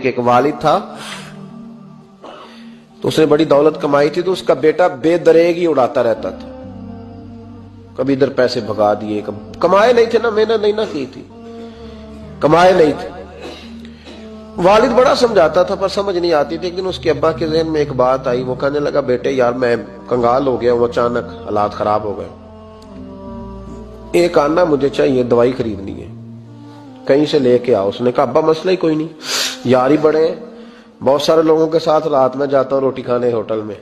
ایک والد تھا تو اس نے بڑی دولت کمائی تھی، تو اس کا بیٹا بے دریغ ہی اڑاتا رہتا تھا، کبھی ادھر پیسے بھگا دیے، کمائے نہیں تھے نا، محنت نہیں نہ کی تھی، کمائے نہیں تھے۔ والد بڑا سمجھاتا تھا پر سمجھ نہیں آتی تھی۔ ایک دن اس کے ابا کے ذہن میں ایک بات آئی، وہ کہنے لگا بیٹے یار میں کنگال ہو گیا ہوں، اچانک حالات خراب ہو گئے، ایک آنا مجھے چاہیے، دوائی خریدنی ہے، کہیں سے لے کے آؤ۔ اس نے کہا ابا مسئلہ ہی کوئی نہیں، یار ہی بڑے ہیں، بہت سارے لوگوں کے ساتھ رات میں جاتا ہوں روٹی کھانے ہوٹل میں،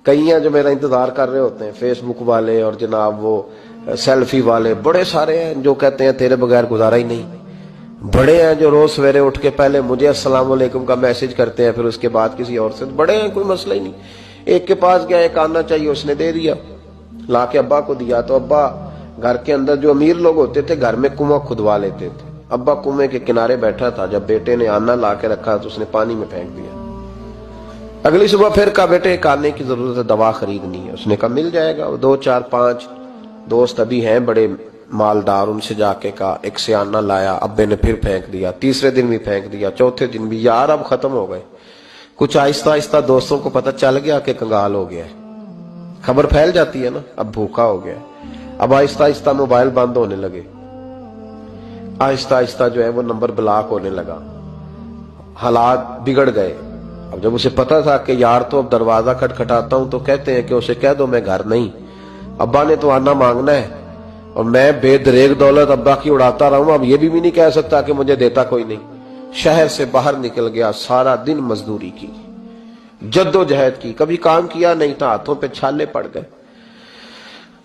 کئی ہیں جو میرا انتظار کر رہے ہوتے ہیں، فیس بک والے اور جناب وہ سیلفی والے، بڑے سارے ہیں جو کہتے ہیں تیرے بغیر گزارا ہی نہیں، بڑے ہیں جو روز سویرے اٹھ کے پہلے مجھے السلام علیکم کا میسج کرتے ہیں، پھر اس کے بعد کسی اور سے، بڑے ہیں کوئی مسئلہ ہی نہیں۔ ایک کے پاس گیا، ایک آنا چاہیے، اس نے دے دیا، لا کے ابا کو دیا، تو ابا گھر کے اندر جو امیر لوگ ہوتے تھے گھر میں کنواں کھدوا لیتے تھے، ابا کنویں کے کنارے بیٹھا تھا، جب بیٹے نے آنا لا کے رکھا تو اس نے پانی میں پھینک دیا۔ اگلی صبح پھر کہا بیٹے ایک آنے کی ضرورت ہے، دوا خریدنی ہے۔ اس نے کہا مل جائے گا، 2 4 5 دوست ابھی ہیں بڑے مالدار، ان سے جا کے کہا، ایک سے آنا لایا، ابے نے پھر پھینک دیا، تیسرے دن بھی پھینک دیا، چوتھے دن بھی، یار اب ختم ہو گئے۔ کچھ آہستہ آہستہ دوستوں کو پتہ چل گیا کہ کنگال ہو گیا ہے، خبر پھیل جاتی ہے نا، اب بھوکا ہو گیا ہے۔ اب آہستہ آہستہ موبائل بند ہونے لگے، آہستہ آہستہ جو ہے وہ نمبر بلاک ہونے لگا، حالات بگڑ گئے۔ اب جب اسے پتا تھا کہ یار تو اب دروازہ کھٹکھٹاتا ہوں تو کہتے ہیں کہ اسے کہہ دو میں گھر نہیں، ابا نے تو آنا مانگنا ہے، اور میں بے دریغ دولت ابا کی اڑاتا رہا ہوں، اب یہ بھی نہیں کہہ سکتا کہ مجھے دیتا کوئی نہیں۔ شہر سے باہر نکل گیا، سارا دن مزدوری کی، جد و جہد کی، کبھی کام کیا نہیں تھا، ہاتھوں پہ چھالے پڑ گئے۔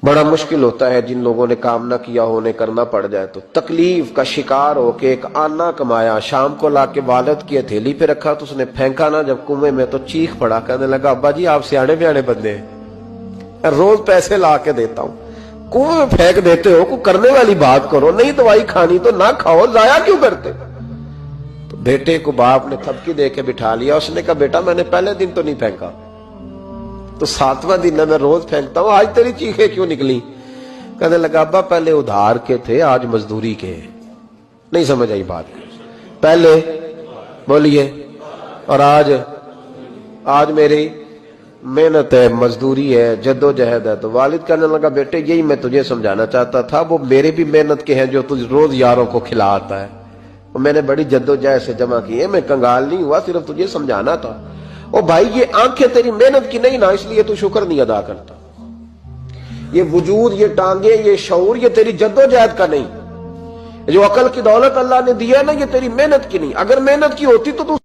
بڑا مشکل ہوتا ہے جن لوگوں نے کام نہ کیا ہو، انہیں کرنا پڑ جائے تو تکلیف کا شکار ہو کے ایک آنا کمایا، شام کو لا کے والد کی ہتھیلی پہ رکھا تو اس نے پھینکا نا جب کنویں میں تو چیخ پڑا، کہنے لگا ابا جی آپ سیانے بیانے بندے ہیں، روز پیسے لا کے دیتا ہوں، کنویں میں پھینک دیتے ہو، کوئی کرنے والی بات کرو، نہیں دوائی کھانی تو نہ کھاؤ، ضائع کیوں کرتے؟ تو بیٹے کو باپ نے تھپکی دے کے بٹھا لیا، اس نے کہا بیٹا میں نے پہلے دن تو نہیں پھینکا، تو 7واں دن ہے میں روز پھینکتا ہوں، آج تیری چیخیں کیوں نکلی؟ کہنے لگا ابا پہلے ادھار کے تھے آج مزدوری کے ہیں۔ نہیں سمجھ آئی بات؟ پہلے بولیے، اور آج میری محنت ہے، مزدوری ہے، جد و جہد ہے۔ تو والد کہنے لگا بیٹے یہی میں تجھے سمجھانا چاہتا تھا، وہ میرے بھی محنت کے ہیں جو تجھ روز یاروں کو کھلاتا ہے، میں نے بڑی جد و جہد سے جمع کی ہے، میں کنگال نہیں ہوا، صرف تجھے سمجھانا تھا۔ او بھائی یہ آنکھیں تیری محنت کی نہیں نا، اس لیے تو شکر نہیں ادا کرتا، یہ وجود، یہ ٹانگیں، یہ شعور، یہ تیری جد و جہد کا نہیں، جو عقل کی دولت اللہ نے دی ہے نا، یہ تیری محنت کی نہیں، اگر محنت کی ہوتی تو